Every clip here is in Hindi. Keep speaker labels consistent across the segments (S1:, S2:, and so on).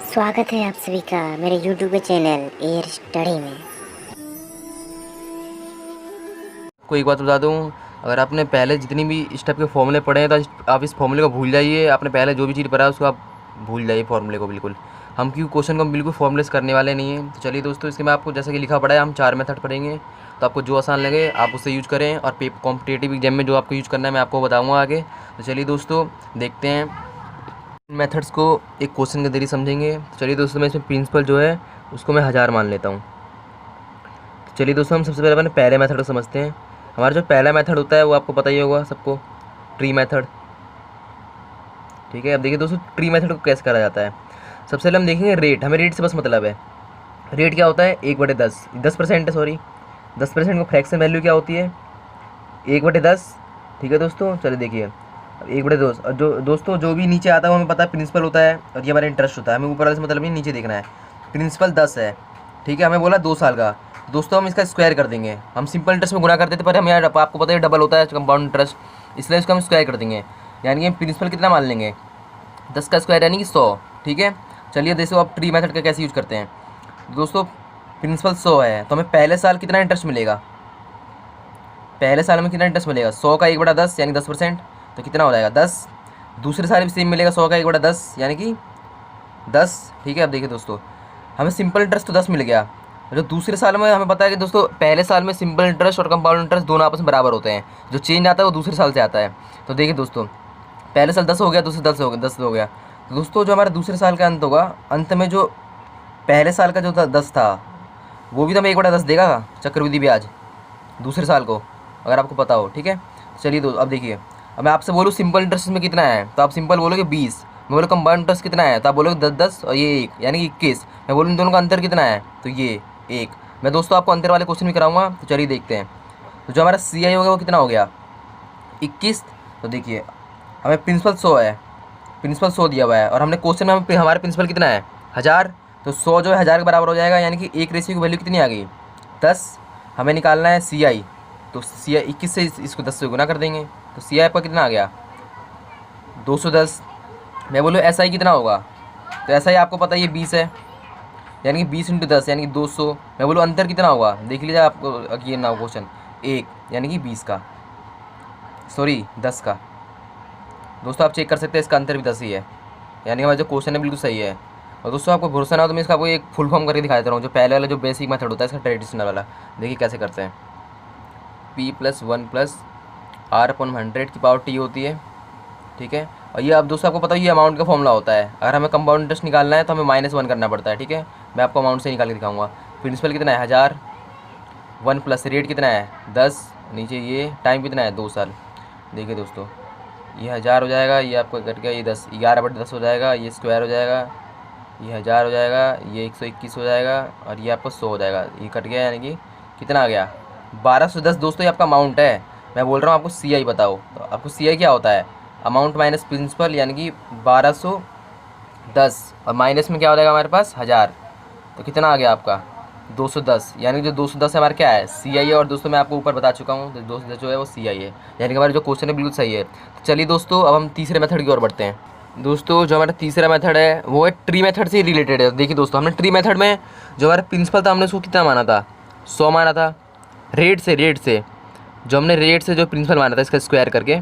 S1: स्वागत है आप सभी का मेरे YouTube के चैनल एयर स्टडी में।
S2: को एक बात बता दूं, अगर आपने पहले जितनी भी स्टेप के फॉर्मूले पढ़े हैं तो आप इस फॉर्मूले को भूल जाइए। आपने पहले जो भी चीज़ पढ़ा है उसको आप भूल जाइए फॉर्मूले को बिल्कुल। हम क्यों क्वेश्चन को हम बिल्कुल फॉर्मूले से करने वाले नहीं हैं। तो चलिए दोस्तों, इसके में आपको जैसे कि लिखा पड़ा है हम 4 मेथड पढ़ेंगे, तो आपको जो आसान लगे आप उससे यूज करें। और कॉम्पिटेटिव एग्जाम में जो आपको यूज करना है मैं आपको बताऊँगा आगे। तो चलिए दोस्तों देखते हैं मेथड्स को, एक क्वेश्चन के जरिए समझेंगे। तो चलिए दोस्तों, मैं इसमें प्रिंसिपल जो है उसको मैं 1000 मान लेता हूँ। तो चलिए दोस्तों, हम सबसे पहले अपने पहले मेथड को समझते हैं। हमारा जो पहला मेथड होता है वो आपको पता ही होगा सबको, ट्री मेथड। ठीक है, अब देखिए दोस्तों ट्री मेथड को कैसे करा जाता है। सबसे पहले हम देखेंगे रेट। हमें रेट से बस मतलब है। रेट क्या होता है? 1/10, 10% है, सॉरी 10% को फ्रैक्शन वैल्यू क्या होती है? 1/10। ठीक है दोस्तों, चलिए देखिए अब 1/2। और जो दोस्तों जो भी नीचे आता है वो हमें पता है प्रिंसिपल होता है और ये हमारा इंटरेस्ट होता है। हमें ऊपर वाले से मतलब नहीं, नीचे देखना है। प्रिंसिपल 10 है, ठीक है, हमें बोला 2 साल का। दोस्तों हम इसका स्क्वायर कर देंगे। हम सिंपल इंटरेस्ट में गुणा करते थे पर हम यार आपको पता है डबल होता है कंपाउंड इंटरेस्ट, इसलिए इसको हम स्क्वायर कर देंगे। यानी कि प्रिंसिपल कितना मान लेंगे? 10 का स्क्वायर यानी कि 100। ठीक है, चलिए देखो आप ट्री मेथड का कैसे यूज करते हैं। दोस्तों प्रिंसिपल 100 है तो हमें पहले साल कितना इंटरेस्ट मिलेगा? पहले साल में कितना इंटरेस्ट मिलेगा? 100 का 1/10 यानी 10%, तो कितना हो जाएगा? 10। दूसरे साल भी सेम मिलेगा, 100 का 1/10 यानी कि 10। ठीक है, अब देखिए दोस्तों हमें सिंपल इंटरेस्ट तो 10 मिल गया। जो दूसरे साल में हमें पता है कि दोस्तों पहले साल में सिंपल इंटरेस्ट और कंपाउंड इंटरेस्ट दोनों आपस में बराबर होते हैं। जो चेंज आता है वो दूसरे साल से आता है। तो देखिए दोस्तों, पहले साल 10 हो गया, दूसरे 10 हो गया। तो दोस्तों जो हमारा दूसरे साल का अंत होगा, अंत में जो पहले साल का जो 10 था वो भी तो हमें 1/10 देगा चक्रवृद्धि ब्याज दूसरे साल को, अगर आपको पता हो। ठीक है, चलिए दोस्तों अब देखिए, अब मैं आपसे बोलूँ सिंपल इंटरेस्ट में कितना है तो आप सिंपल बोलोगे 20। मैं बोलूँ कंपाउंड इंटरेस्ट कितना है तो आप बोलोगे 10 और ये 1 यानी कि 21। मैं बोलूँ इन दोनों का अंतर कितना है तो ये 1। मैं दोस्तों आपको अंतर वाले क्वेश्चन भी कराऊंगा, तो चलिए देखते हैं। तो जो हमारा CI हो गया वो कितना हो गया? 21। तो देखिए हमें प्रिंसिपल 100 है, प्रिंसिपल 100 दिया हुआ है और हमने क्वेश्चन में हमारे प्रिंसिपल कितना है? 1000। तो 100 जो है 1000 के बराबर हो जाएगा, यानी कि एक रेशियो की वैल्यू कितनी आ गई? 10। हमें निकालना है CI, तो CI 21 से इसको 10 से गुना कर देंगे, तो CI आपका कितना आ गया? 210। मैं बोलूँ SI कितना होगा तो SI आपको पता है ये 20 है, यानी कि 20 × 10 यानी कि 200। मैं बोलूँ अंतर कितना होगा, देख लीजिए आपको ये ना क्वेश्चन 1 यानी कि 20 का, सॉरी 10 का। दोस्तों आप चेक कर सकते हैं इसका अंतर भी 10 ही है, यानी कि हमारा जो क्वेश्चन है बिल्कुल सही है। और दोस्तों आपको भरोसा ना हो तो मैं इसका आपको एक फुल फॉर्म करके दिखा देता हूँ। जो पहले वाला जो बेसिक मेथड होता है इसका ट्रेडिशनल वाला, देखिए कैसे करते हैं। P+1+R/100 होती है। ठीक है, और ये अब दोस्तों आपको पता है ये अमाउंट का फॉर्मूला होता है। अगर हमें कंपाउंड इंटरेस्ट निकालना है तो हमें -1 करना पड़ता है। ठीक है, मैं आपको अमाउंट से निकाल के दिखाऊंगा। प्रिंसिपल कितना है? 1000। 1 प्लस रेट कितना है? 10। नीचे ये टाइम कितना है? 2 साल। देखिए दोस्तों ये 1000 हो जाएगा, ये आपको कट गया, ये 10 11/10 हो जाएगा, ये स्क्वायर हो जाएगा, ये 1000 हो जाएगा, ये 121 हो जाएगा और ये आपको 100 हो जाएगा। ये कट गया यानी कि कितना आ गया? 1210। दोस्तों ये आपका अमाउंट है। मैं बोल रहा हूँ आपको CI बताओ, तो आपको CI क्या होता है? अमाउंट माइनस प्रिंसिपल यानी कि 1210 और माइनस में क्या हो जाएगा हमारे पास? 1000। तो कितना आ गया आपका? 210। यानी कि जो 210 है हमारा क्या है? CI है। और दोस्तों मैं आपको ऊपर बता चुका हूँ तो 210 जो है वो CI है, यानी कि हमारा जो क्वेश्चन है बिल्कुल सही है। तो चलिए दोस्तों अब हम तीसरे मेथड की ओर बढ़ते हैं। दोस्तों जो हमारा तीसरा मेथड है वो है ट्री मेथड से रिलेटेड है। देखिए दोस्तों हमने ट्री मेथड में जो हमारा प्रिंसिपल था हमने उसको कितना माना था? 100 माना था। रेट से जो हमने रेट से जो प्रिंसिपल माना था इसका स्क्वायर करके,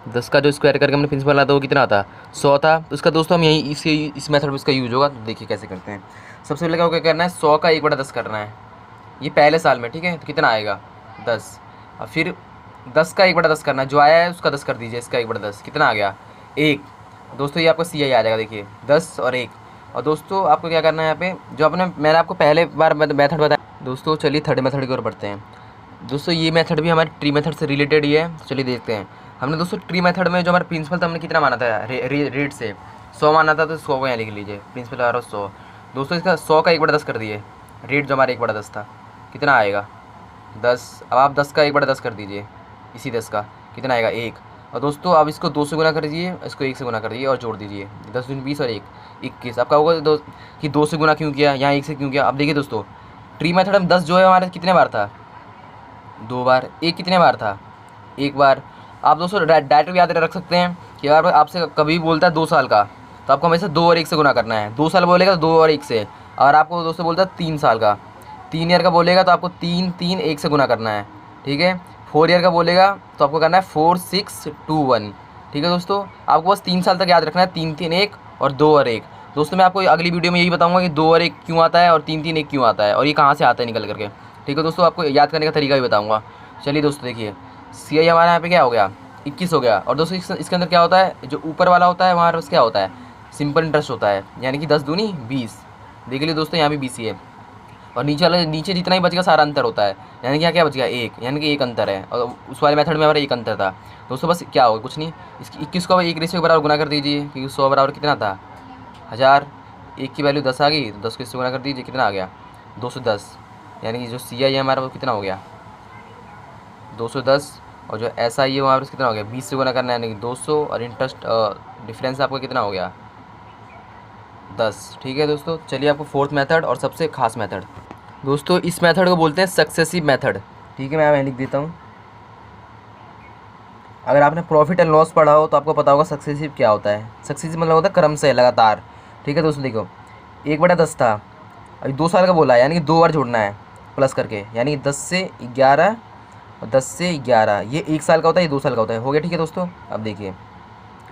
S2: 10 का जो स्क्वायर करके हमने प्रिंसिपल माना था वो कितना था? 100 था। तो उसका दोस्तों हम यही इस मेथड में इसका यूज होगा। तो देखिए कैसे करते हैं। सबसे पहले क्या करना है? 100 का 1/10 करना है, ये पहले साल में। ठीक है, तो कितना आएगा? 10। और फिर 10 का 1/10 करना है, जो आया है उसका 10 कर दीजिए, इसका 1/10 कितना आ गया? 1। दोस्तों ये आपका CI आ जाएगा, देखिए 10 और 1। और दोस्तों आपको क्या करना है यहाँ पे, जो मैंने आपको पहले बार मेथड बताया। दोस्तों चलिए थर्ड मेथड की ओर बढ़ते हैं। दोस्तों ये मेथड भी हमारे ट्री मेथड से रिलेटेड ही है, चलिए देखते हैं। हमने दोस्तों ट्री मेथड में जो हमारा प्रिंसिपल था हमने कितना माना था? रेट से 100 माना था, तो 100 को यहाँ लिख लीजिए, प्रिंसिपल आ रहा 100। दोस्तों इसका 100 का 1/10 कर दिए, रेट जो हमारा 1/10 था कितना आएगा? 10। अब आप 10 का 1/10 कर दीजिए, इसी 10 का कितना आएगा? 1। और दोस्तों अब इसको 2 से गुना कर दीजिए, इसको 1 से गुना कर दीजिए और जोड़ दीजिए, 10 दूनी 20 और 1 21। आपका होगा कि 2 से गुना क्यों किया, यहाँ 1 से क्यों किया? अब देखिए दोस्तों ट्री मेथड में 10 जो है हमारे कितने बार था? 2 बार। 1 कितने बार था? 1 बार। आप दोस्तों डायरेक्ट भी याद रख सकते हैं कि अगर आपसे कभी बोलता है 2 साल का, तो तो आपको हमेशा 2 और 1 से गुना करना है। 2 साल बोलेगा तो 2 और 1 से, और आपको दोस्तों बोलता है 3 साल का, 3 ईयर का बोलेगा तो आपको 3 3 1 से गुना करना है, ठीक है। 4 ईयर का बोलेगा तो आपको करना है 4 6 2 1, ठीक है दोस्तों। आपको बस 3 साल तक याद रखना है, 3 3 1 और 2 और 1। दोस्तों मैं आपको अगली वीडियो में यही बताऊंगा कि 2 और 1 क्यों आता है और 3 3 1 क्यों आता है और ये कहाँ से आता है निकल करके, ठीक है दोस्तों। आपको याद करने का तरीका भी बताऊंगा। चलिए दोस्तों देखिए, सी आई हमारे यहाँ पे क्या हो गया, 21 हो गया। और दोस्तों इसके अंदर क्या होता है, जो ऊपर वाला होता है वहाँ पर क्या होता है, सिंपल इंटरेस्ट होता है, यानी कि 10 दूनी 20। देख लीजिए दोस्तों यहाँ भी 20 ही है। और नीचे जितना ही बचेगा सारा अंतर होता है, यानी कि यहाँ क्या बच गया 1, यानी कि 1 अंतर है। और उस वाले मेथड में हमारा 1 अंतर था दोस्तों। बस क्या होगा, कुछ नहीं, इसकी 21 को 1 रेशियो के बराबर गुना कर दीजिए, क्योंकि 100 बराबर कितना था 1000, 1 की वैल्यू 10 आ गई, तो 10 को इससे गुना कर दीजिए, कितना आ गया 210। यानी कि जो सी आई है हमारा वो कितना हो गया 210, और जो एस आई है वहाँ पर कितना हो गया 20 से गुना करना है, यानी कि 200, और इंटरेस्ट डिफरेंस आपका कितना हो गया 10, ठीक है दोस्तों। चलिए आपको फोर्थ मेथड और सबसे खास मेथड, दोस्तों इस मेथड को बोलते हैं सक्सेसिव मेथड, ठीक है। मैं यहाँ लिख देता हूँ। अगर आपने प्रॉफिट एंड लॉस पढ़ा हो तो आपको पता होगा सक्सेसिव क्या होता है। सक्सेसिव मतलब होता है क्रम से, लगातार, ठीक है दोस्तों। देखो 1/10 था, अभी 2 साल का बोला है, यानी कि 2 बार जोड़ना है प्लस करके, यानी 10 से 11 और 10 से 11, ये 1 साल का होता है, ये 2 साल का होता है, हो गया, ठीक है दोस्तों। अब देखिए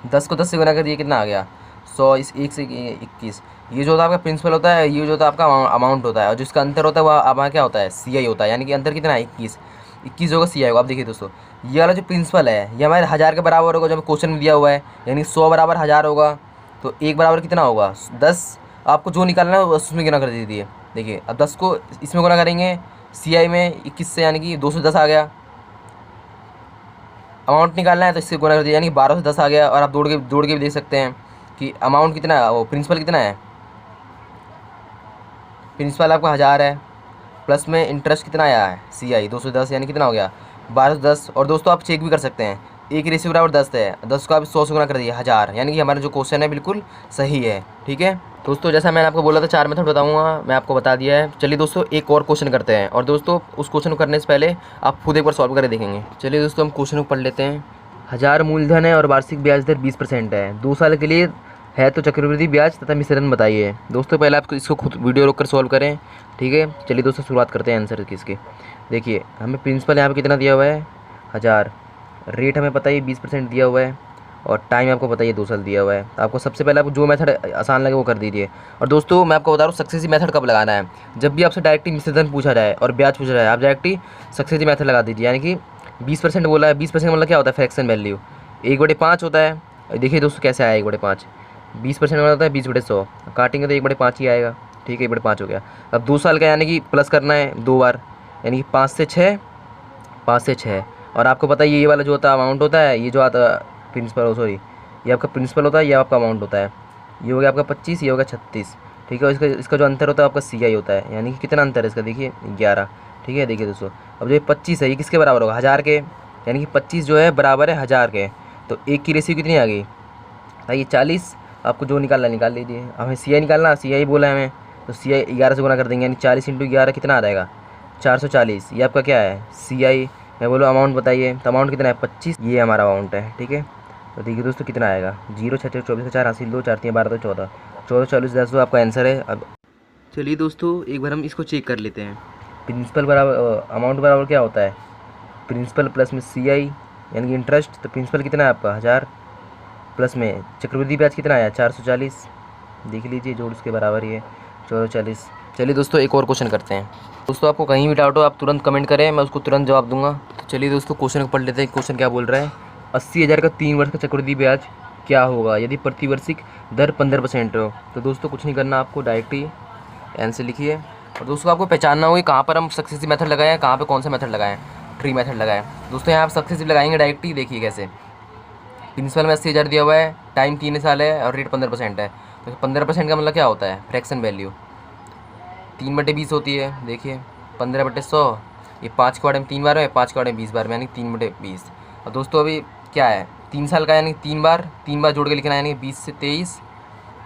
S2: 10 को 10 से गुना कर दिए, कितना आ गया 100, इस 1 से 21। ये जो होता है आपका प्रिंसिपल होता है, ये जो होता है आपका अमाउंट होता है, और जिसका अंतर होता है वह वहाँ क्या होता है सी आई होता है, यानी कि अंतर कितना है 21 होगा सी आई होगा। अब देखिए दोस्तों, ये वाला जो प्रिंसिपल है ये हमारे 1000 के बराबर होगा, जो क्वेश्चन में दिया हुआ है, यानी 100 बराबर 1000 होगा, तो 1 बराबर कितना होगा 10। आपको जो निकालना है उसमें गुना कर दीजिए। देखिए अब 10 को इसमें गुना करेंगे सी आई में 21 से, यानी कि 210 आ गया। अमाउंट निकालना है तो इससे गुना कर दिया, यानी 12 से 10 आ गया। और आप जोड़ के भी देख सकते हैं कि अमाउंट कितना है, वो प्रिंसिपल कितना है, प्रिंसिपल आपका 1000 है, प्लस में इंटरेस्ट कितना आया है सी आई 210, यानी कितना हो गया 12 से 10। और दोस्तों आप चेक भी कर सकते हैं, 1 रेशियो बराबर 10 है, 10 को आप 100 से गुना कर दिए 1000, यानी कि हमारा जो क्वेश्चन है बिल्कुल सही है, ठीक है दोस्तों। जैसा मैंने आपको बोला था 4 मेथड बताऊंगा, मैं आपको बता दिया है। चलिए दोस्तों एक और क्वेश्चन करते हैं, और दोस्तों उस क्वेश्चन को करने से पहले आप खुद एक बार सॉल्व करके देखेंगे। चलिए दोस्तों हम क्वेश्चन को पढ़ लेते हैं। 1000 मूलधन है और वार्षिक ब्याज दर 20% है, 2 साल के लिए है, तो चक्रवृद्धि ब्याज तथा मिश्रण बताइए। दोस्तों पहले आप इसको खुद वीडियो रोक कर सॉल्व करें, ठीक है। चलिए दोस्तों शुरुआत करते हैं आंसर किसके। देखिए हमें प्रिंसिपल यहाँ पे कितना दिया हुआ है 1000, रेट हमें पता है 20% दिया हुआ है, और टाइम आपको पता है 2 साल दिया हुआ है। तो आपको सबसे पहले आपको जो मेथड आसान लगे वो कर दीजिए। और दोस्तों मैं आपको बता रहा हूँ सक्सेसिव मेथड कब लगाना है, जब भी आपसे डायरेक्टली मिश्रण पूछा जाए और ब्याज पूछा जाए, आप डायरेक्टली सक्सेसिव मेथड लगा दीजिए। यानी कि 20% बोला है, 20% मतलब क्या होता है फ्रैक्शन वैल्यू 1/5 होता है। देखिए दोस्तों कैसे आया 1/5, 20% मतलब होता है 20/100, काटेंगे तो 1/5 ही आएगा, ठीक है 1/5 हो गया। अब 2 साल का यानी कि प्लस करना है 2 बार, यानी कि 5 से 6, 5 से 6। और आपको पता है ये वाला जो होता है अमाउंट होता है, ये जो आता प्रिंसिपल, सॉरी ये आपका प्रिंसिपल होता है, ये आपका अमाउंट होता है, ये हो गया आपका 25, ये हो गया 36, ठीक है। इसका जो अंतर होता है आपका सी आई होता है, यानी कि कितना अंतर है इसका देखिए 11, ठीक है। देखिए दोस्तों अब जो ये 25 है ये किसके बराबर होगा 1000 के, यानी कि 25 जो है बराबर है 1000 के, तो 1 की रेशियो कितनी आ गई ये 40। आपको जो निकालना निकाल लीजिए। हमें सी आई निकालना, सी आई बोला है हमें, तो सी आई 11 से गुना कर देंगे, यानी 40 × 11 कितना आ जाएगा 440। ये आपका क्या है सी आई। मैं बोलो अमाउंट बताइए, तो अमाउंट कितना है 25, ये हमारा अमाउंट है, ठीक है। तो देखिए दोस्तों कितना आएगा 0 6 6 24 4 हासिल 2 4 3 12 तो 14 14 40 10 आपका आंसर है। अब चलिए दोस्तों एक बार हम इसको चेक कर लेते हैं। प्रिंसिपल बराबर अमाउंट बराबर क्या होता है प्रिंसिपल प्लस में सी आई, यानी कि इंटरेस्ट। तो प्रिंसिपल कितना है आपका 1000, प्लस में चक्रवृद्धि ब्याज कितना आया 440, देख लीजिए जोड़ उसके बराबर ही है 1440। चलिए दोस्तों एक और क्वेश्चन करते हैं। दोस्तों आपको कहीं भी डाउट हो आप तुरंत कमेंट करें, मैं उसको तुरंत जवाब दूंगा। तो चलिए दोस्तों क्वेश्चन को पढ़ लेते हैं। क्वेश्चन क्या बोल रहा है, 80,000 का 3 वर्ष का चक्रवृद्धि ब्याज क्या होगा यदि प्रतिवर्षिक दर 15% हो। तो दोस्तों कुछ नहीं करना, आपको डायरेक्ट ही आंसर लिखिए। और दोस्तों आपको पहचानना होगी कहाँ पर हम सक्सेसिव मेथड लगाएं, कहाँ पर कौन सा मेथड लगाएं, ट्री मेथड लगाएं। दोस्तों यहाँ आप सक्सेसिव लगाएंगे डायरेक्ट ही, देखिए कैसे। प्रिंसिपल में 80,000 दिया हुआ है, टाइम 3 साल है, और रेट 15% है। तो 15% का मतलब क्या होता है फ्रैक्शन वैल्यू 3/20 होती है। देखिए 15/100, ये 5 के वाड़े में 3 बार है, 5 के वाड़े में 20 बार में, यानी 3/20। और दोस्तों अभी क्या है 3 साल का, यानी 3 बार जोड़ के लिखना है, यानी 20 से 23,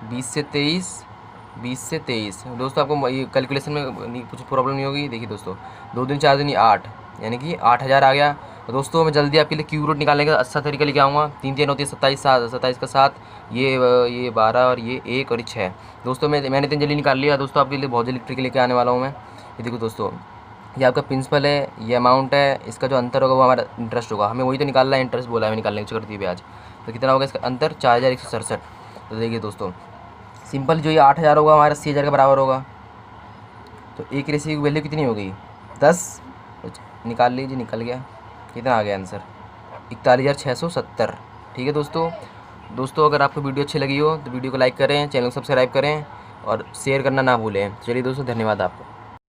S2: 20 से 23, 20 से 23। दोस्तों आपको ये कैलकुलेशन में कुछ प्रॉब्लम नहीं होगी। देखिए दोस्तों 2 दिन 4 दिन 8, यानी कि 8,000 आ गया। तो दोस्तों मैं जल्दी आपके लिए क्यूब रूट निकालने का अच्छा तरीका लेके आऊँगा। 3 3 होती है 27, 7 27 का 7, ये 12 और ये 1 और ये 6। दोस्तों मैंने इतनी जल्दी निकाल लिया। दोस्तों आपके लिए बहुत जल्दी ट्रिक लेके आने वाला हूँ मैं। ये देखो दोस्तों, ये आपका प्रिंसिपल है, ये अमाउंट है, इसका जो अंतर होगा वो हमारा इंटरेस्ट होगा। हमें वही तो निकालना है, इंटरेस्ट बोला है हमें निकालने की चक्रवृद्धि ब्याज। तो कितना होगा इसका अंतर? 4167। तो देखिए दोस्तों, सिंपल जो ये 8000 होगा हमारा 80,000 के बराबर होगा। तो एक रेशियो की वैल्यू कितनी हो गई? 10। निकाल लीजिए, निकल गया। कितना आ गया आंसर? 41,670। ठीक है दोस्तों अगर आपको वीडियो अच्छी लगी हो तो वीडियो को लाइक करें, चैनल को सब्सक्राइब करें और शेयर करना ना भूलें। चलिए दोस्तों, धन्यवाद आपको।